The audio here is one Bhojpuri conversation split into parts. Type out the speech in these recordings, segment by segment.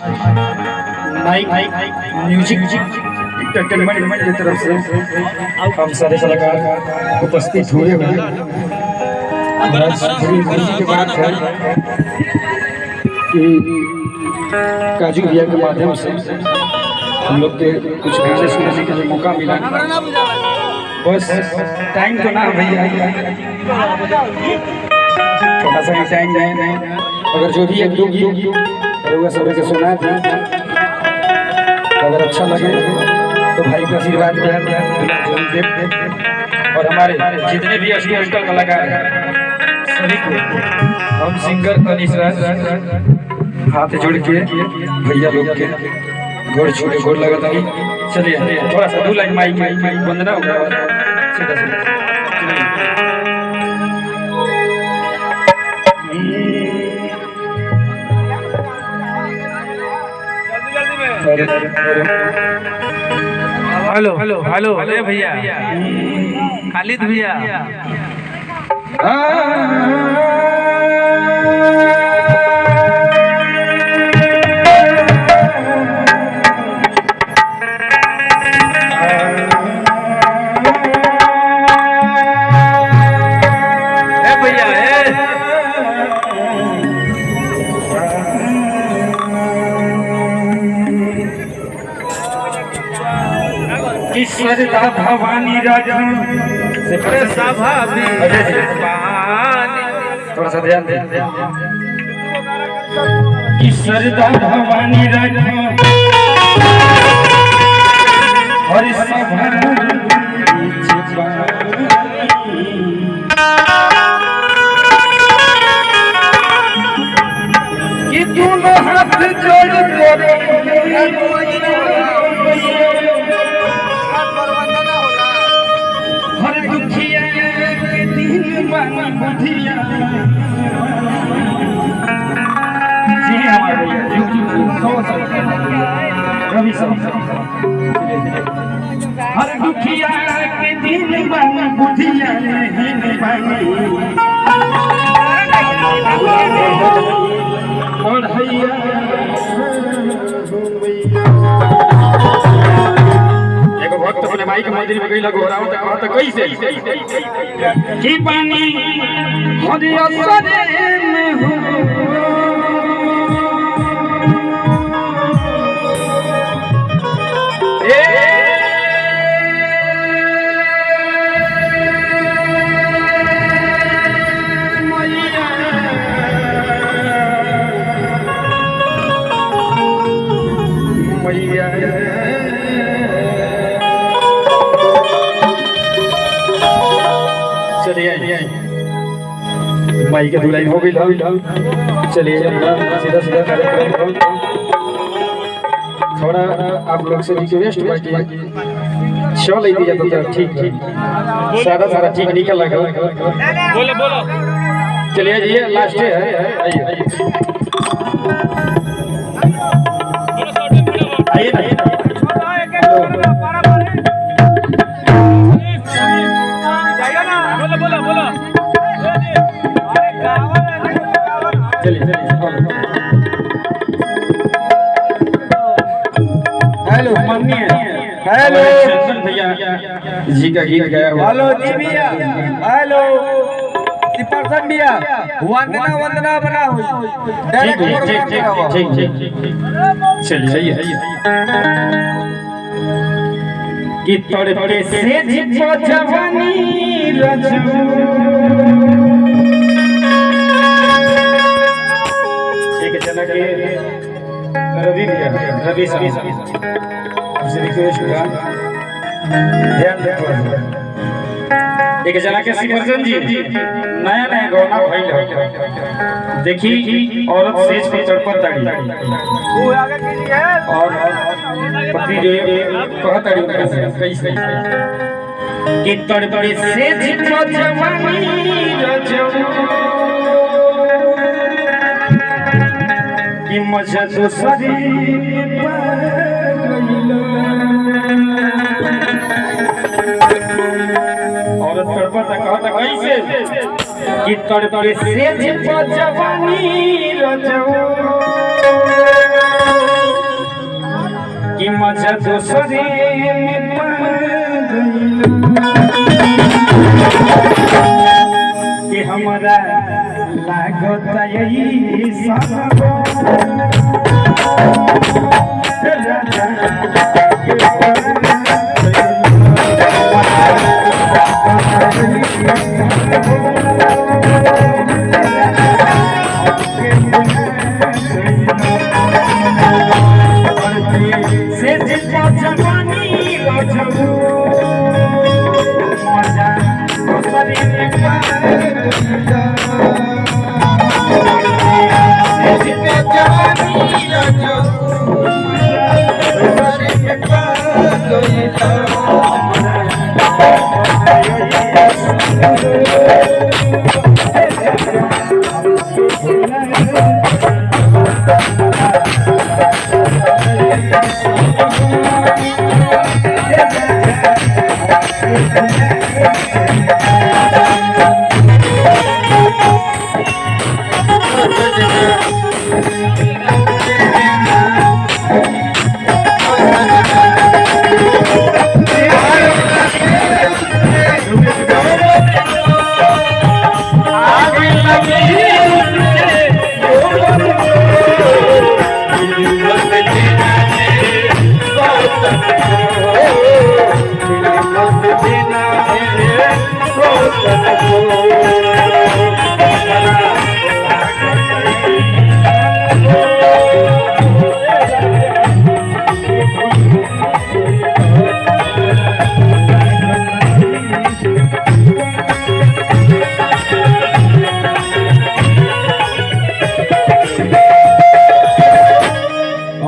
नाइक म्यूजिक एंटरटेनमेंट की तरफ से हम सारे कलाकार उपस्थित हुए हैं। थोड़ी खुशी की बात है कि काजू भैया के माध्यम से हम लोग के कुछ गाने सुनने के लिए मौका मिला। बस टाइम तो ना भैया, थोड़ा सा ही टाइम नहीं, अगर जो भी एक दो गीत सब के सुना थे, अगर अच्छा लगे तो भाई का आशीर्वाद दें और हमारे जितने भी इंस्ट्रूमेंटल कलाकार हैं सभी को हम सिंगर अनीश राज हाथ जोड़ के भैया लोग के गोड़ छूटे गोड़ लगाता ही चलिए थोड़ा सा 2 लाइन माइक वंदना होगा सीधा सीधा। हेलो हेलो हेलो अरे भैया खालिद भैया सरदा भवानी राजा से थोड़ा सा ध्यान दे कि सरदा भवानी राजा और सभा कि दोनों हाथ जोड़ करे हर दुखिया के दिन बानी बुधिया जी हमारे रवि साहब हर दुखिया के दिन बानी बुधिया और हैया भक्त अपने माई के मंदिर में गई लगो रहा तो कैसे कि पानी हरिया सरे में हो मैया चलिए माई के दुलाई हो गई। चलिए सीधा सीधा कार्यक्रम थोड़ा आप लोग से रिक्वेस्ट बाकी शो ले दिया तो ठीक है, सारा ठीक निकल लगा। बोलो बोलो चलिए जी लास्ट है आइए हेलो मम्मी हेलो चंदन भैया जी का गीत गाया हुआ। हेलो जी भैया हेलो पर्सन भैया वंदना बना हुई ठीक चलिए कि तोड़े से जिपो जवानी रजू एक जना के रवि भैया रवि साहब आपसे रिक्वेस्ट हुआ ध्यान दें एक जना के सिमरन जी नया गौना भइल देखी औरत सेज पे चढ़पत ताड़ी और पति जो कहत ताड़ी उनका से कैसे कि तड़पड़े सेज पे जवानी रजू कि मजा दूसरी औरत तड़पता कहता कैसे कि तड़पे से जवानी रजो मजा दोसरे में कि हमारा लागत यही सब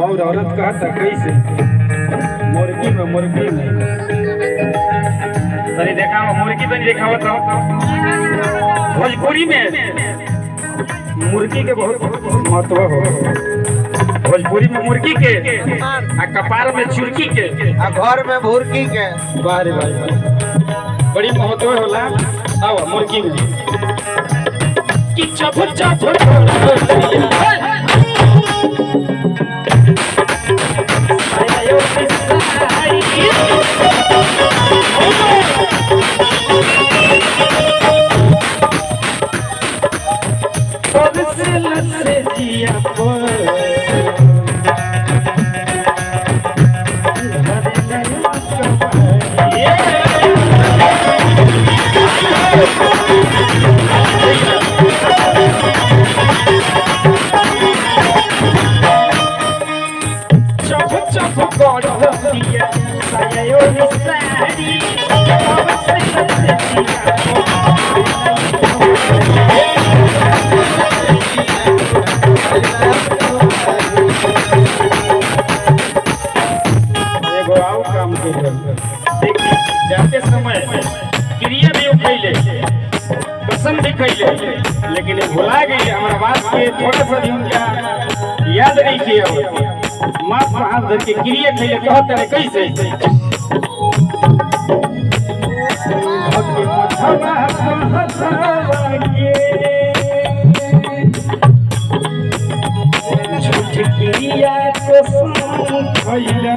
कैसे मुर्गी में सही देखा मुर्गी तो नहीं देखा तो भोजपुरी में मुर्गी के बहुत महत्व हो। भोजपुरी में मुर्गी के आ कपार में चुरकी के आ घर में भुरकी के बारे बड़ी महत्व होला। आओ मुर्गी में कि चप जाते समय क्रिया भी उठैले कसम भी खैले लेकिन भुला गई हमारा बात के थोड़ा सा भी उनका याद नहीं किया। माँ पर हाथ धर के क्रिया खैले कहते हैं कैसे क्रिया कसम खैले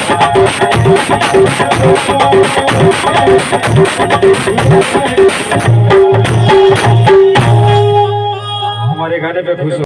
Thank you. हमारे गाने पे खुश हो